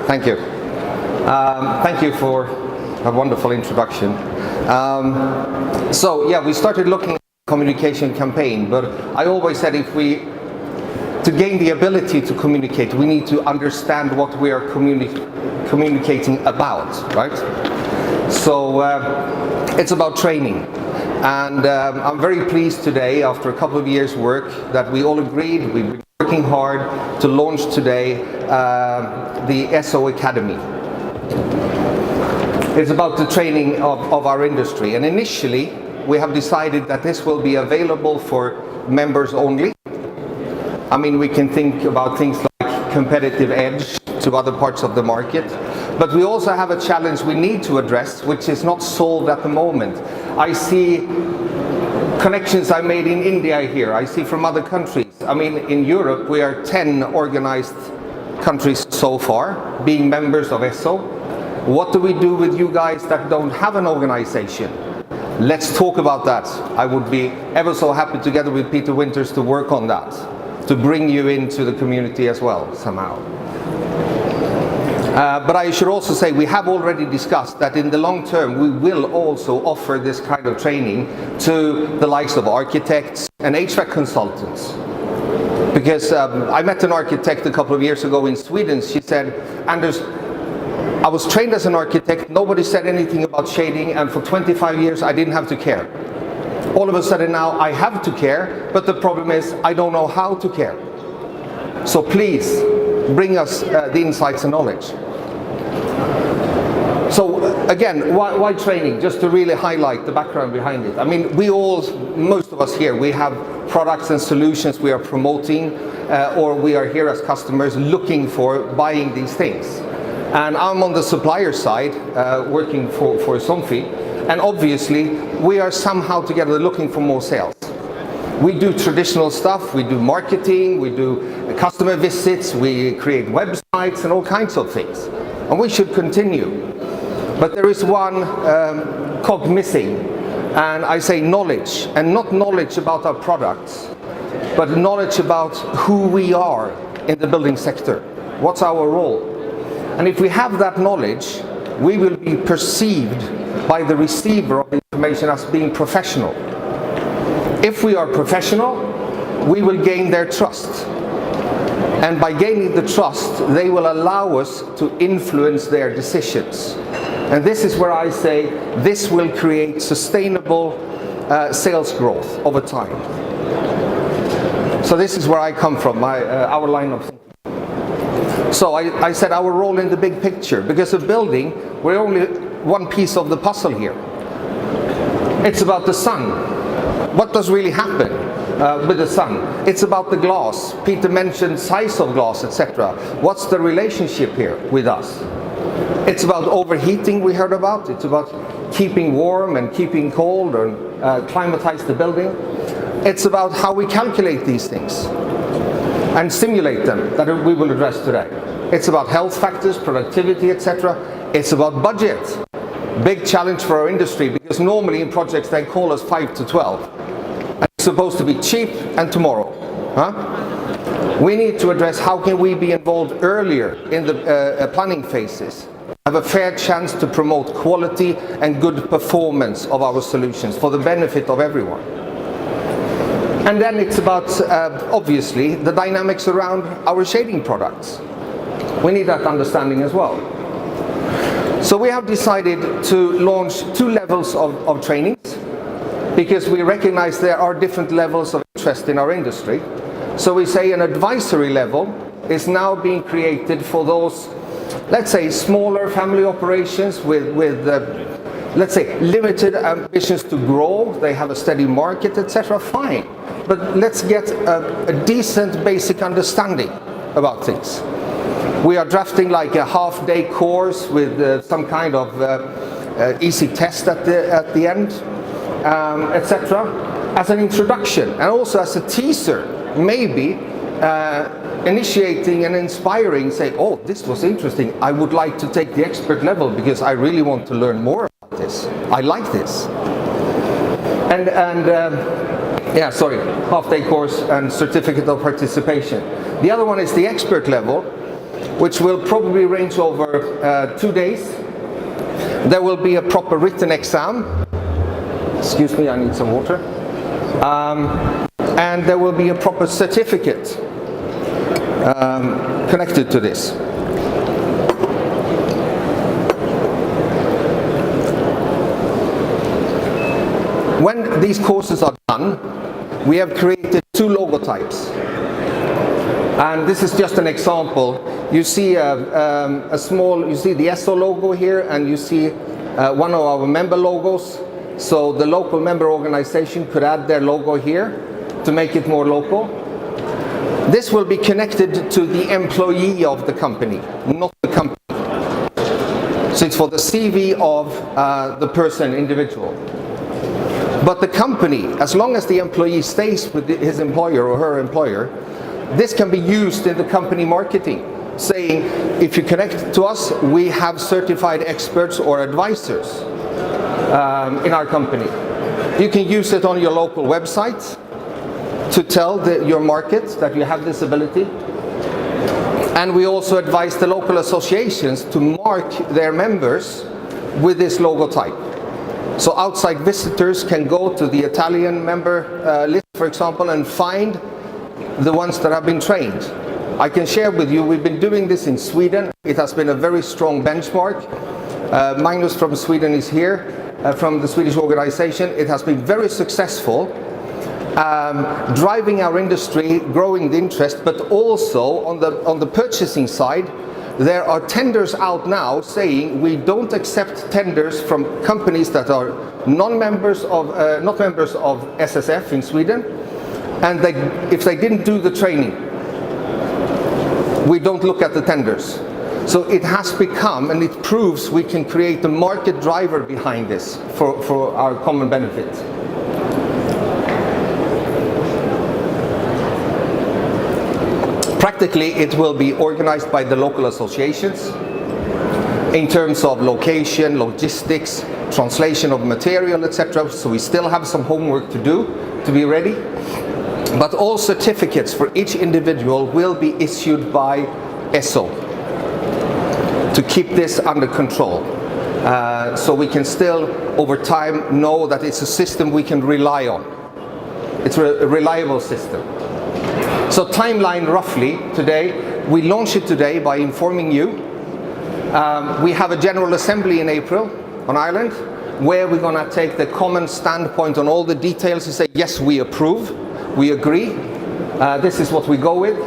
Thank you. Thank you for a wonderful introduction. So yeah, we started looking at the communication campaign, but I always said to gain the ability to communicate, we need to understand what we are communicating about, right? So it's about training. And I'm very pleased today, after a couple of years' work, that we all agreed, we've been working hard to launch today the Esso Academy. It's about the training of our industry. And initially, we have decided that this will be available for members only. I mean, we can think about things like competitive edge to other parts of the market. But we also have a challenge we need to address, which is not solved at the moment. I see connections I made in India here, I see from other countries. I mean, in Europe, we are 10 organized countries so far, being members of Esso. What do we do with you guys that don't have an organization? Let's talk about that. I would be ever so happy together with Peter Winters to work on that, to bring you into the community as well, somehow. But I should also say we have already discussed that in the long term we will also offer this kind of training to the likes of architects and HVAC consultants. Because I met an architect a couple of years ago in Sweden. She said, Anders, I was trained as an architect, nobody said anything about shading, and for 25 years I didn't have to care. All of a sudden now I have to care, but the problem is I don't know how to care. So please bring us the insights and knowledge. So again, why training? Just to really highlight the background behind it. I mean, most of us here, we have products and solutions we are promoting, or we are here as customers looking for buying these things. And I'm on the supplier side, working for Somfy, and obviously we are somehow together looking for more sales. We do traditional stuff, we do marketing, we do customer visits, we create websites and all kinds of things. And we should continue. But there is one cog missing, and I say knowledge, and not knowledge about our products, but knowledge about who we are in the building sector. What's our role? And if we have that knowledge, we will be perceived by the receiver of the information as being professional. If we are professional, we will gain their trust. And by gaining the trust, they will allow us to influence their decisions. And this is where I say this will create sustainable sales growth over time. So this is where I come from, our line of thinking. So I said our role in the big picture, because a building, we're only one piece of the puzzle here. It's about the sun. What does really happen with the sun? It's about the glass. Peter mentioned size of glass, etc. What's the relationship here with us? It's about overheating, we heard about. It's about keeping warm and keeping cold, and climatize the building. It's about how we calculate these things and simulate them, that we will address today. It's about health factors, productivity, etc. It's about budget. Big challenge for our industry, because normally in projects they call us 5 to 12. And it's supposed to be cheap and tomorrow. We need to address how can we be involved earlier in the planning phases, have a fair chance to promote quality and good performance of our solutions for the benefit of everyone. And then it's about, obviously, the dynamics around our shading products. We need that understanding as well. So we have decided to launch 2 levels of trainings, because we recognize there are different levels of interest in our industry. So we say an advisory level is now being created for those, let's say, smaller family operations with let's say, limited ambitions to grow. They have a steady market, etc. Fine. But let's get a decent basic understanding about things. We are drafting like a half-day course with some kind of easy test at the end, etc. As an introduction, and also as a teaser, maybe initiating and inspiring, say, oh, this was interesting, I would like to take the expert level because I really want to learn more about this. I like this. Yeah, sorry, half-day course and certificate of participation. The other one is the expert level, which will probably range over 2 days. There will be a proper written exam. Excuse me, I need some water. And there will be a proper certificate connected to this. When these courses are done, we have created 2 logotypes. And this is just an example. You see you see the ESSO logo here, and you see one of our member logos. So the local member organization could add their logo here to make it more local. This will be connected to the employee of the company, not the company. So it's for the CV of the person, individual. But the company, as long as the employee stays with his employer or her employer, this can be used in the company marketing, saying, if you connect to us, we have certified experts or advisors in our company. You can use it on your local website to tell your market that you have this ability. And we also advise the local associations to mark their members with this logotype. So outside visitors can go to the Italian member list, for example, and find the ones that have been trained. I can share with you, we've been doing this in Sweden. It has been a very strong benchmark. Magnus from Sweden is here, from the Swedish organization. It has been very successful, driving our industry, growing the interest, but also on the purchasing side, there are tenders out now saying we don't accept tenders from companies that are not members of SSF in Sweden, and if they didn't do the training, we don't look at the tenders. So it has become, and it proves we can create a market driver behind this for our common benefit. Practically, it will be organized by the local associations in terms of location, logistics, translation of material, etc. So we still have some homework to do to be ready. But all certificates for each individual will be issued by ESSO to keep this under control. So we can still, over time, know that it's a system we can rely on. It's a reliable system. So timeline roughly today, we launch it today by informing you. We have a General Assembly in April on Ireland, where we're going to take the common standpoint on all the details and say, yes, we approve, we agree, this is what we go with.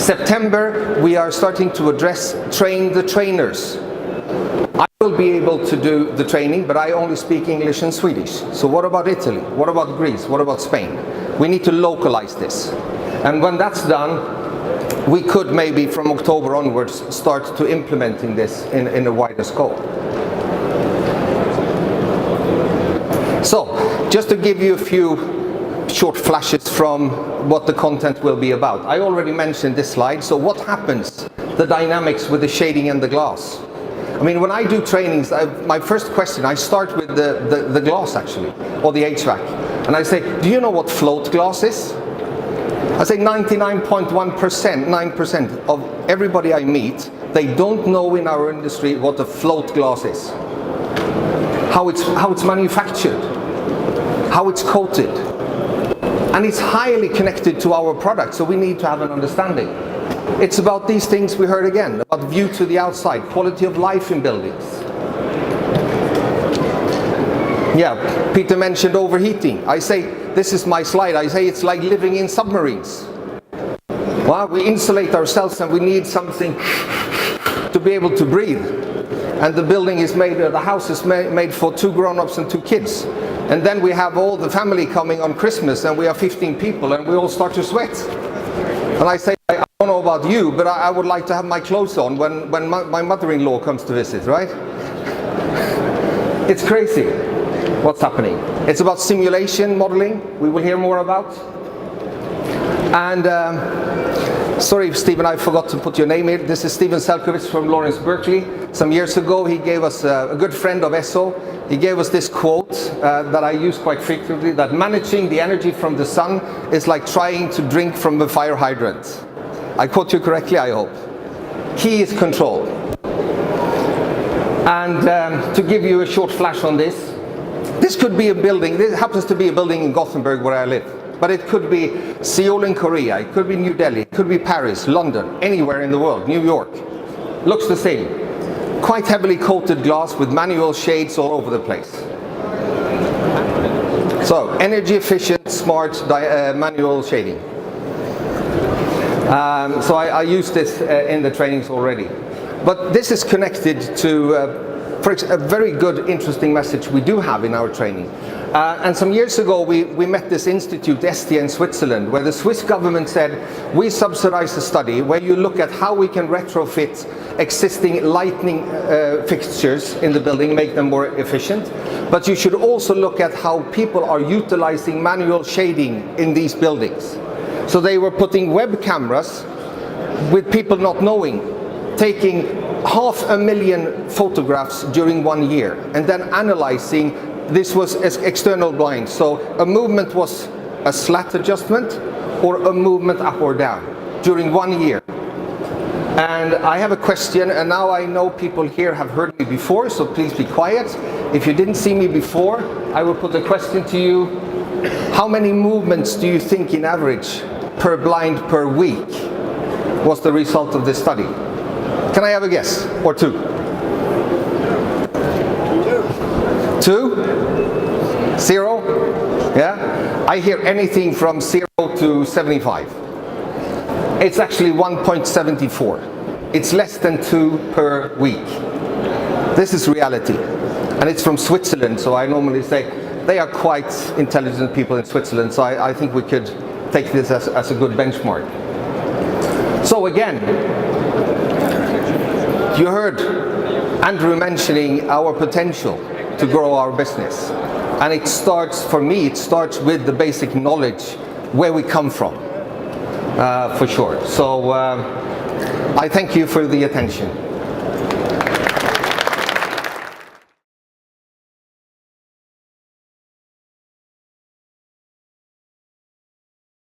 September, we are starting to address train the trainers. I will be able to do the training, but I only speak English and Swedish. So what about Italy? What about Greece? What about Spain? We need to localize this. And when that's done, we could maybe from October onwards start to implementing this in a wider scope. So, just to give you a few short flashes from what the content will be about. I already mentioned this slide, so what happens, the dynamics with the shading and the glass. I mean, when I do trainings, my first question, I start with the glass actually, or the HVAC. And I say, do you know what float glass is? I say 99.1%, 9% of everybody I meet, they don't know in our industry what a float glass is. How it's manufactured, how it's coated. And it's highly connected to our product, so we need to have an understanding. It's about these things we heard again, about view to the outside, quality of life in buildings. Yeah, Peter mentioned overheating. I say, this is my slide, I say it's like living in submarines. Well, we insulate ourselves and we need something to be able to breathe. And the building is made, the house is made for 2 grown-ups and 2 kids. And then we have all the family coming on Christmas and we are 15 people and we all start to sweat. And I say, I don't know about you, but I would like to have my clothes on when my mother-in-law comes to visit, right? It's crazy what's happening. It's about simulation modeling, we will hear more about. And sorry, Stephen, I forgot to put your name here. This is Stephen Selkowitz from Lawrence Berkeley. Some years ago, he gave us, a good friend of ESSO, he gave us this quote that I use quite frequently, that managing the energy from the sun is like trying to drink from a fire hydrant. I quote you correctly, I hope. Key is control. And to give you a short flash on this, this could be a building, this happens to be a building in Gothenburg where I live, but it could be Seoul in Korea, it could be New Delhi, it could be Paris, London, anywhere in the world, New York. Looks the same. Quite heavily coated glass with manual shades all over the place. So, energy efficient, smart manual shading. So I use this in the trainings already. But this is connected to a very good, interesting message we do have in our training. And some years ago we met this institute, ST in Switzerland, where the Swiss government said, we subsidize a study where you look at how we can retrofit existing lighting fixtures in the building, make them more efficient. But you should also look at how people are utilizing manual shading in these buildings. So they were putting web cameras with people not knowing, taking 500,000 photographs during 1 year and then analyzing. This was external blind, so a movement was a slat adjustment or a movement up or down during 1 year. And I have a question, and now I know people here have heard me before, so please be quiet. If you didn't see me before, I will put a question to you. How many movements do you think in average per blind per week was the result of this study? Can I have a guess? Or two? Two? Zero? Yeah? I hear anything from 0 to 75. It's actually 1.74. It's less than 2 per week. This is reality. And it's from Switzerland, so I normally say they are quite intelligent people in Switzerland, so I think we could take this as a good benchmark. So again, you heard Andrew mentioning our potential to grow our business. And it starts, for me, it starts with the basic knowledge where we come from, for sure. So I thank you for the attention.